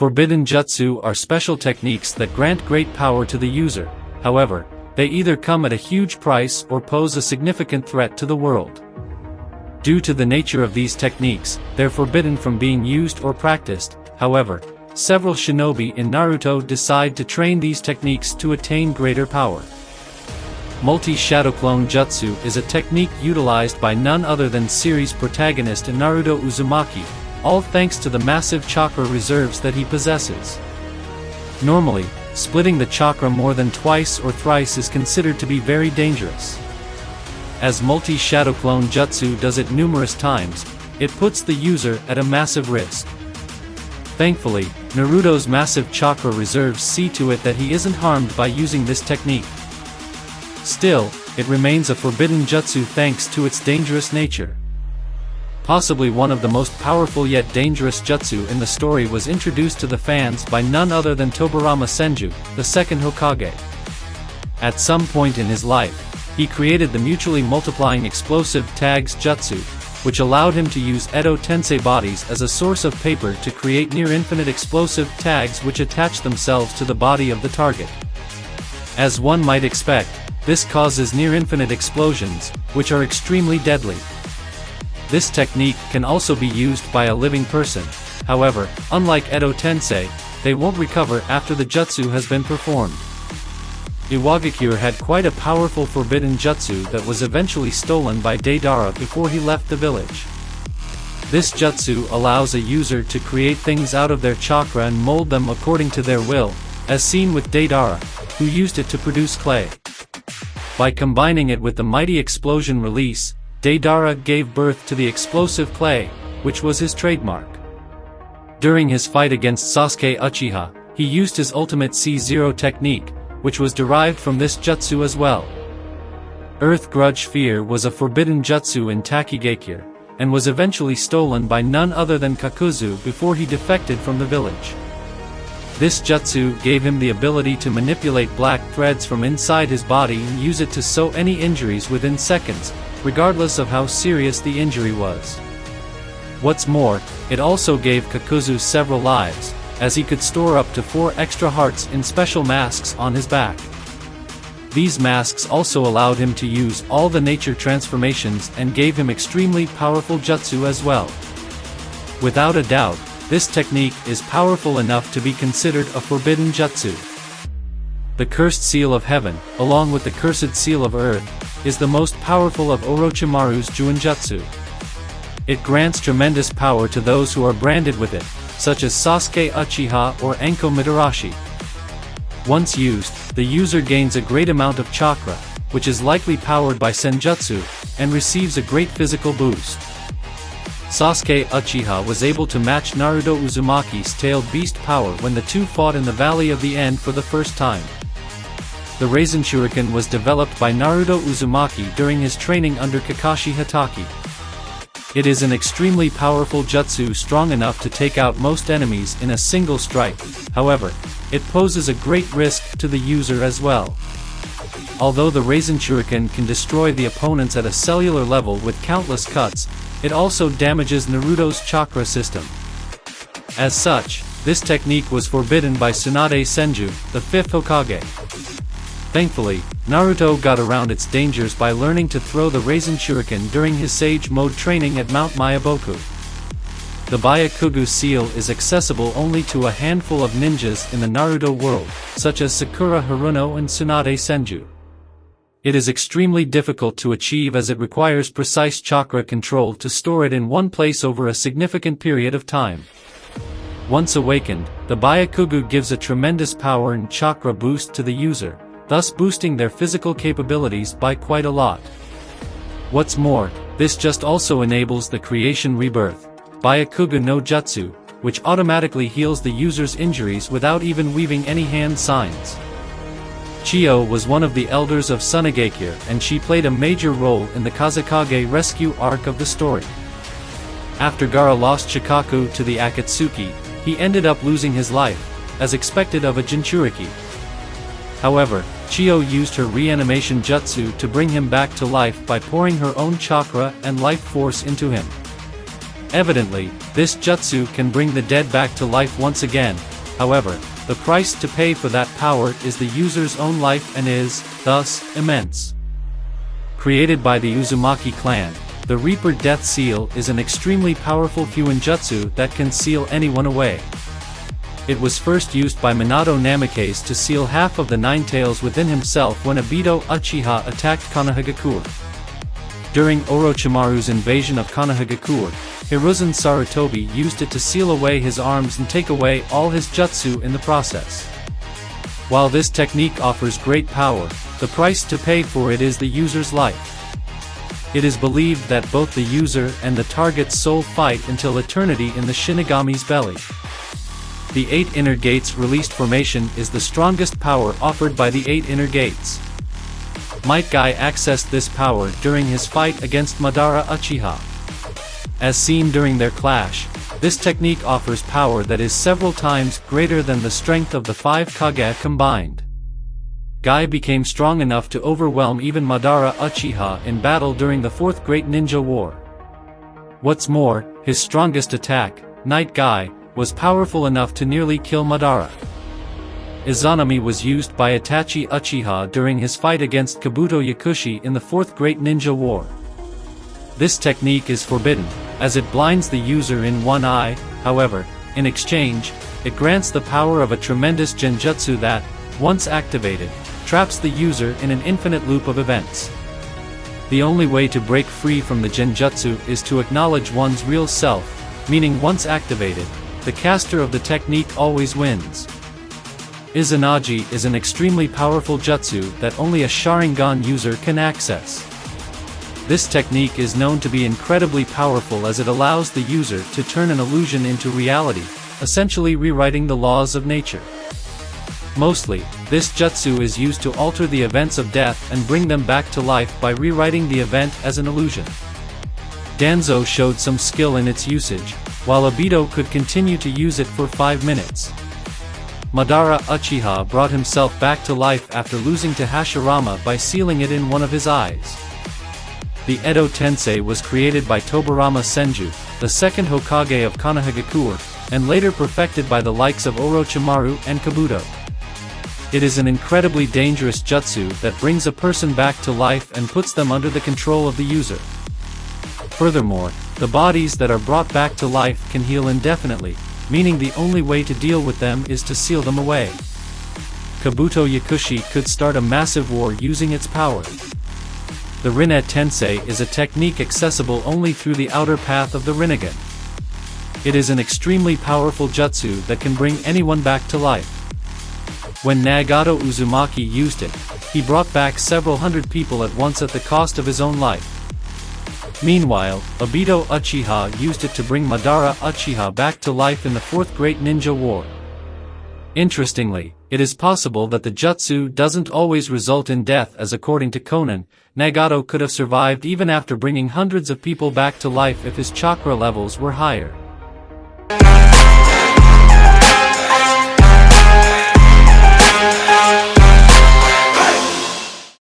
Forbidden jutsu are special techniques that grant great power to the user. However, they either come at a huge price or pose a significant threat to the world. Due to the nature of these techniques, they're forbidden from being used or practiced. However, several shinobi in Naruto decide to train these techniques to attain greater power. Multi-shadow clone jutsu is a technique utilized by none other than series protagonist Naruto Uzumaki, all thanks to the massive chakra reserves that he possesses. Normally, splitting the chakra more than twice or thrice is considered to be very dangerous. As multi-shadow clone jutsu does it numerous times, it puts the user at a massive risk. Thankfully, Naruto's massive chakra reserves see to it that he isn't harmed by using this technique. Still, it remains a forbidden jutsu thanks to its dangerous nature. Possibly one of the most powerful yet dangerous jutsu in the story was introduced to the fans by none other than Tobirama Senju, the second Hokage. At some point in his life, he created the mutually multiplying explosive tags jutsu, which allowed him to use Edo Tensei bodies as a source of paper to create near-infinite explosive tags which attach themselves to the body of the target. As one might expect, this causes near-infinite explosions, which are extremely deadly. This technique can also be used by a living person. However, unlike Edo Tensei, they won't recover after the jutsu has been performed. Iwagikir had quite a powerful forbidden jutsu that was eventually stolen by Deidara before he left the village. This jutsu allows a user to create things out of their chakra and mold them according to their will, as seen with Deidara, who used it to produce clay. By combining it with the mighty explosion release, Deidara gave birth to the explosive clay, which was his trademark. During his fight against Sasuke Uchiha, he used his ultimate C0 technique, which was derived from this jutsu as well. Earth Grudge Fear was a forbidden jutsu in Takigakir, and was eventually stolen by none other than Kakuzu before he defected from the village. This jutsu gave him the ability to manipulate black threads from inside his body and use it to sew any injuries within seconds, regardless of how serious the injury was. What's more, it also gave Kakuzu several lives, as he could store up to 4 extra hearts in special masks on his back. These masks also allowed him to use all the nature transformations and gave him extremely powerful jutsu as well. Without a doubt, this technique is powerful enough to be considered a forbidden jutsu. The Cursed Seal of Heaven, along with the Cursed Seal of Earth, is the most powerful of Orochimaru's Juinjutsu. It grants tremendous power to those who are branded with it, such as Sasuke Uchiha or Enko Midarashi. Once used, the user gains a great amount of chakra, which is likely powered by Senjutsu, and receives a great physical boost. Sasuke Uchiha was able to match Naruto Uzumaki's tailed beast power when the two fought in the Valley of the End for the first time. The Raisin Shuriken was developed by Naruto Uzumaki during his training under Kakashi Hatake. It is an extremely powerful jutsu strong enough to take out most enemies in a single strike. However, it poses a great risk to the user as well. Although the Raisin Shuriken can destroy the opponents at a cellular level with countless cuts, it also damages Naruto's chakra system. As such, this technique was forbidden by Tsunade Senju, the 5th Hokage. Thankfully, Naruto got around its dangers by learning to throw the Raisin Shuriken during his Sage Mode training at Mount Mayaboku. The Bayakugu Seal is accessible only to a handful of ninjas in the Naruto world, such as Sakura Haruno and Tsunade Senju. It is extremely difficult to achieve as it requires precise chakra control to store it in one place over a significant period of time. Once awakened, the Bayakugu gives a tremendous power and chakra boost to the user, thus boosting their physical capabilities by quite a lot. What's more, this just also enables the creation rebirth, Bayakugu no Jutsu, which automatically heals the user's injuries without even weaving any hand signs. Chiyo was one of the elders of Sunagakir and she played a major role in the Kazekage rescue arc of the story. After Gaara lost Shikaku to the Akatsuki, he ended up losing his life, as expected of a Jinchuriki. However, Chiyo used her reanimation jutsu to bring him back to life by pouring her own chakra and life force into him. Evidently, this jutsu can bring the dead back to life once again, However, the price to pay for that power is the user's own life and is, thus, immense. Created by the Uzumaki clan, the Reaper Death Seal is an extremely powerful Fuinjutsu that can seal anyone away. It was first used by Minato Namikaze to seal half of the Nine Tails within himself when Obito Uchiha attacked Konohagakure. During Orochimaru's invasion of Konohagakure, Hiruzen Sarutobi used it to seal away his arms and take away all his jutsu in the process. While this technique offers great power, the price to pay for it is the user's life. It is believed that both the user and the target's soul fight until eternity in the Shinigami's belly. The 8 Inner Gates released formation is the strongest power offered by the 8 Inner Gates. Might Guy accessed this power during his fight against Madara Uchiha. As seen during their clash, this technique offers power that is several times greater than the strength of the 5 Kage combined. Guy became strong enough to overwhelm even Madara Uchiha in battle during the 4th Great Ninja War. What's more, his strongest attack, Night Guy, was powerful enough to nearly kill Madara. Izonomy was used by Itachi Uchiha during his fight against Kabuto Yakushi in the 4th Great Ninja War. This technique is forbidden, as it blinds the user in one eye. However, in exchange, it grants the power of a tremendous genjutsu that, once activated, traps the user in an infinite loop of events. The only way to break free from the genjutsu is to acknowledge one's real self, meaning once activated, the caster of the technique always wins. Izanagi is an extremely powerful jutsu that only a Sharingan user can access. This technique is known to be incredibly powerful as it allows the user to turn an illusion into reality, essentially rewriting the laws of nature. Mostly, this jutsu is used to alter the events of death and bring them back to life by rewriting the event as an illusion. Danzo showed some skill in its usage, while Obito could continue to use it for 5 minutes. Madara Uchiha brought himself back to life after losing to Hashirama by sealing it in one of his eyes. The Edo Tensei was created by Tobirama Senju, the 2nd Hokage of Konohagakure, and later perfected by the likes of Orochimaru and Kabuto. It is an incredibly dangerous jutsu that brings a person back to life and puts them under the control of the user. Furthermore, the bodies that are brought back to life can heal indefinitely, meaning the only way to deal with them is to seal them away. Kabuto Yakushi could start a massive war using its power. The Renet Tensei is a technique accessible only through the outer path of the Rinnegan. It is an extremely powerful jutsu that can bring anyone back to life. When Nagato Uzumaki used it, he brought back several hundred people at once at the cost of his own life. Meanwhile, Obito Uchiha used it to bring Madara Uchiha back to life in the 4th Great Ninja War. Interestingly, it is possible that the jutsu doesn't always result in death, as according to Conan, Nagato could have survived even after bringing hundreds of people back to life if his chakra levels were higher.